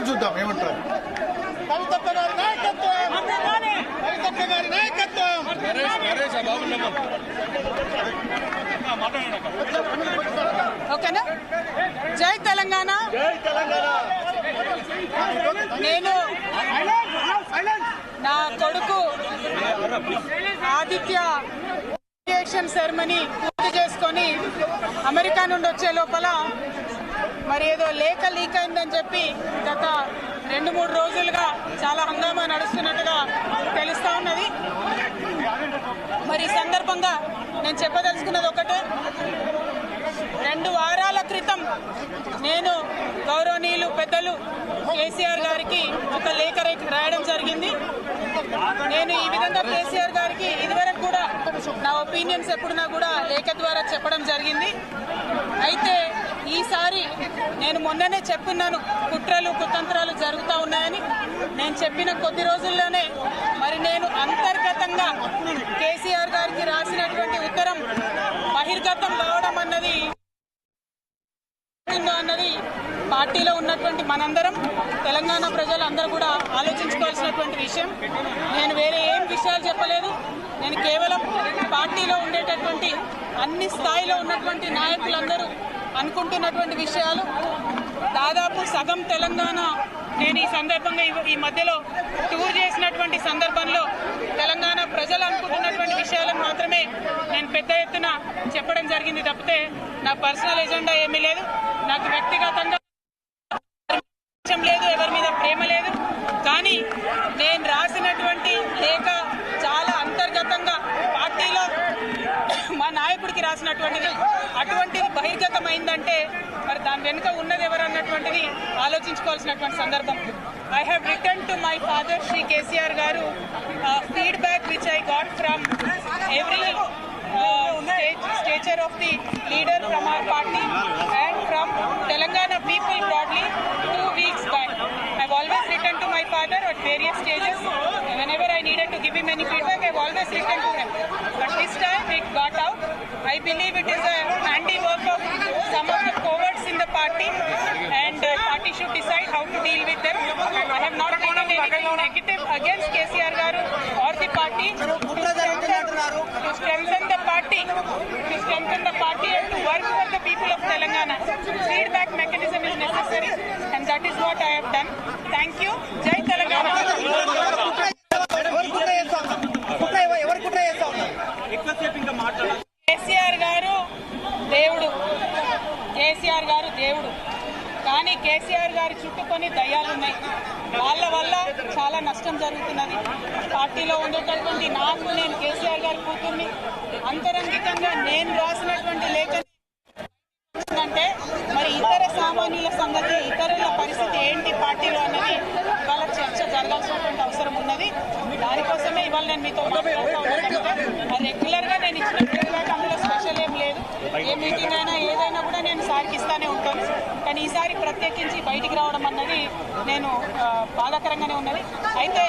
చూద్దాం ఏమంటారు. కవితక్క గారి నాయకత్వం, కవితక్క గారి నాయకత్వం. ఓకేనా? జై తెలంగాణ. నేను నా కొడుకు ఆదిత్య ఇనిషియేషన్ సెరమనీ పూర్తి చేసుకొని అమెరికా నుండి వచ్చే లోపల మరి ఏదో లేఖ లీక్ అయిందని చెప్పి గత 2-3 రోజులుగా చాలా హంగామా నడుస్తున్నట్టుగా తెలుస్తా ఉన్నది. మరి ఈ సందర్భంగా నేను చెప్పదలుచుకున్నది ఒకటే, 2 వారాల క్రితం నేను గౌరవనీయులు పెద్దలు కేసీఆర్ గారికి ఒక లేఖ రాయడం జరిగింది. నేను ఈ విధంగా కేసీఆర్ గారికి ఇదివరకు కూడా నా ఒపీనియన్స్ ఎప్పుడున్నా కూడా లేఖ ద్వారా చెప్పడం జరిగింది. అయితే ఈసారి నేను మొన్ననే చెప్పున్నాను, కుట్రలు కుతంత్రాలు జరుగుతూ ఉన్నాయని. నేను చెప్పిన కొద్ది రోజుల్లోనే మరి నేను అంతర్గతంగా కేసీఆర్ గారికి రాసినటువంటి ఉత్తరం బహిర్గతం కావడం అన్నది పార్టీలో ఉన్నటువంటి మనందరం, తెలంగాణ ప్రజలందరూ కూడా ఆలోచించుకోవాల్సినటువంటి విషయం. నేను వేరే ఏం విషయాలు చెప్పలేదు. నేను కేవలం పార్టీలో ఉండేటటువంటి అన్ని స్థాయిలో ఉన్నటువంటి నాయకులందరూ అనుకుంటున్నటువంటి విషయాలు. దాదాపు సగం తెలంగాణ నేను ఈ సందర్భంగా ఈ మధ్యలో టూర్ చేసినటువంటి సందర్భంలో తెలంగాణ ప్రజలు అనుకుంటున్నటువంటి విషయాలను మాత్రమే నేను పెద్ద ఎత్తున చెప్పడం జరిగింది తప్పితే నా పర్సనల్ ఎజెండా ఏమీ లేదు. నాకు వ్యక్తిగతంగా లేదు, ఎవరి మీద ప్రేమ లేదు. కానీ నేను రాసినటువంటి లేఖ చాలా అంతర్గతంగా పార్టీలో మా నాయకుడికి రాసినటువంటిది. అటువంటిది బహిర్గతమైందంటే మరి దాని వెనుక ఉన్నది ఎవరు అన్నటువంటిది ఆలోచించుకోవాల్సినటువంటి సందర్భం. I have written to my father, Shri KCR Garu, feedback which I got from every stature of the leader from our party and from Telangana people broadly 2 weeks back. I've always written to my father at various stages. Whenever I needed to give him any feedback, I've always written to him. But this time it got out. I believe it is a handiwork of some of the cowards in the party, and party should decide how to deal with them. I have not written anything negative against KCR Garu or the party. To strengthen the party and to work for the people of Telangana. Feedback mechanism is necessary, and that is what I have done. Thank you. Jai Telangana. KCR గారు దేవుడు, కేసీఆర్ గారు దేవుడు. కానీ కేసీఆర్ గారి చుట్టూ కొన్ని దయ్యాలున్నాయి. వాళ్ళ వల్ల చాలా నష్టం జరుగుతున్నది. పార్టీలో ఉండేటటువంటి నాకు, నేను కేసీఆర్ గారి కూతుర్ని, అంతరంగికంగా నేను రాసినటువంటి లేఖ అంటే మరి ఇతర సామాన్యుల సంగతి, ఇతరుల పరిస్థితి ఏంటి పార్టీలో అన్నది ఇవాళ చర్చ జరగాల్సినటువంటి అవసరం ఉన్నది. దానికోసమే ఇవాళ నేను మీతో మాట్లాడుతూ ఉన్నాను. రెగ్యులర్గా నేను ఇచ్చిన ఫీడ్బ్యాక్ అందులో స్పెషల్ ఏం లేదు. ఏ మీటింగ్ అయినా ఏదైనా కూడా నేను సార్కి ఇస్తానే ఉంటాను. కానీ ఈసారి ప్రత్యేకించి బయటికి రావడం అన్నది నేను బాధాకరంగానే ఉన్నది. అయితే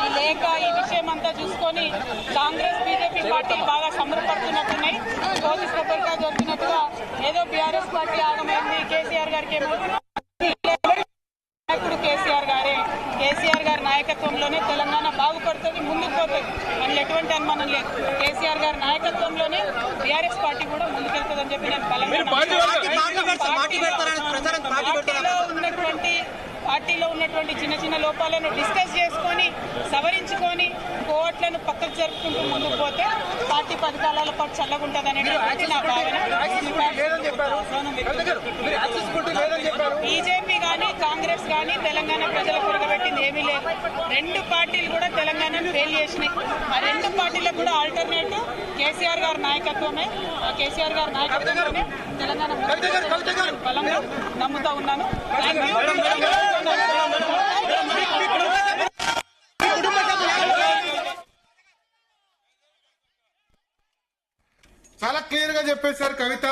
ఈ లేఖ, ఈ విషయం అంతా చూసుకొని కాంగ్రెస్ బీజేపీ పార్టీలు బాగా సంబరపడుతున్నట్టున్నాయి. కోతి కొబ్బరికాయ దొరికినట్టుగా ఏదో బీఆర్ఎస్ పార్టీ ఆగమైంది, కేసీఆర్ గారికి ఏమవుతుంది. నాయకుడు కేసీఆర్ గారే. కేసీఆర్ గారి నాయకత్వంలోనే తెలంగాణ బాగుపడుతుంది, ముందుకు పోతుంది. అందులో ఎటువంటి అనుమానం లేదు. కేసీఆర్ గారి నాయకత్వంలోనే బీఆర్ఎస్ పార్టీ కూడా ముందుకెళ్తుందని చెప్పి నేను బలంగా పార్టీలో ఉన్నటువంటి చిన్న చిన్న లోపాలను డిస్కస్ చేసుకొని సవరించుకొని కోట్లను పక్కకు జరుపుకుంటూ ముందుకు పోతే పార్టీ 10 కాలాల పాటు చల్లగుంటుంది అనేది నా భావన. బీజేపీ కానీ కాంగ్రెస్ కానీ తెలంగాణ ప్రజలకు కొరగబెట్టింది ఏమీ లేదు. 2 పార్టీలు కూడా తెలంగాణను ఫెయిల్ చేసినాయి. ఆ 2 పార్టీలకు కూడా ఆల్టర్నేటివ్ కేసీఆర్ గారి నాయకత్వమే. ఆ కేసీఆర్ గారి నాయకత్వంలోనే తెలంగాణ బలంగా నమ్ముతా ఉన్నాను. చాలా క్లియర్ గా చెప్పేశారు కవిత.